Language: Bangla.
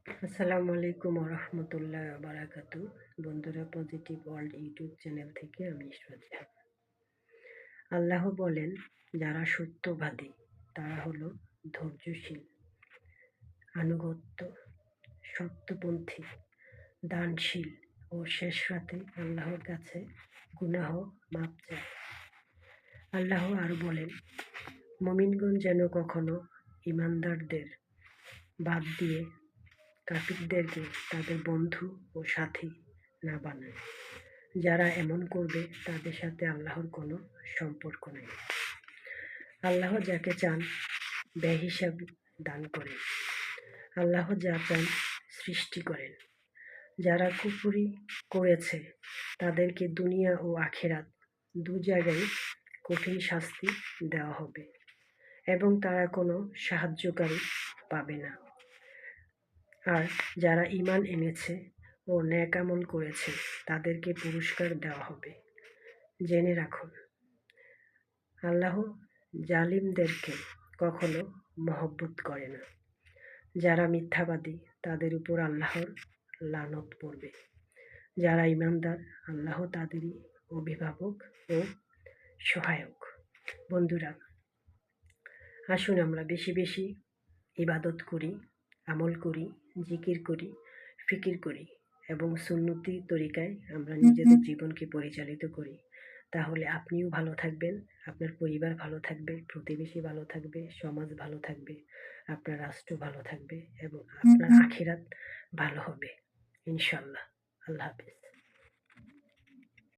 আসসালামু আলাইকুম রহমতুল্লাহ বারাকাতু। বন্ধুরা, পজিটিভ ওয়ার্ল্ড ইউটিউব চ্যানেল থেকে আমি ইশরাত জাহান। আল্লাহ বলেন, যারা সত্যবাদী তারা হলো ধৈর্যশীল, আনুগত্য, সত্যপন্থী, দানশীল ও শেষ রাতে আল্লাহর কাছে গুনাহ মাপ চায়। আল্লাহ আরো বলেন, মুমিনগণ যেন কখনো ইমানদারদের বাদ দিয়ে কাফিরদেরকে তাদের বন্ধু ও সাথী না বানায়। যারা এমন করবে তাদের সাথে আল্লাহর কোনো সম্পর্ক নেই। আল্লাহ যাকে চান বেহিসাব দান করেন। আল্লাহ যা চান সৃষ্টি করেন। যারা কুফরি করেছে তাদেরকে দুনিয়া ও আখিরাত দু জায়গায় কঠিন শাস্তি দেওয়া হবে এবং তারা কোনো সাহায্যকারী পাবে না। আর যারা ঈমান এনেছে ও নেক আমল করেছে তাদেরকে পুরস্কার দেওয়া হবে। জেনে রাখুন, আল্লাহ জালিমদেরকে কখনো মহব্বত করে না। যারা মিথ্যাবাদী তাদের উপর আল্লাহর লানত পড়বে। যারা ঈমানদার আল্লাহ তাদেরই অভিভাবক ও সহায়ক। বন্ধুরা, আসুন আমরা বেশি বেশি ইবাদত করি, আমল করি, জিকির করি, ফিকির করি এবং সুন্নতি তরিকায় আমরা নিজেদের জীবনকে পরিচালিত করি। তাহলে আপনিও ভালো থাকবেন, আপনার পরিবার ভালো থাকবে, প্রতিবেশী ভালো থাকবে, সমাজ ভালো থাকবে, আপনার রাষ্ট্র ভালো থাকবে এবং আপনার আখিরাত ভালো হবে ইনশাল্লাহ। আল্লাহ হাফেজ।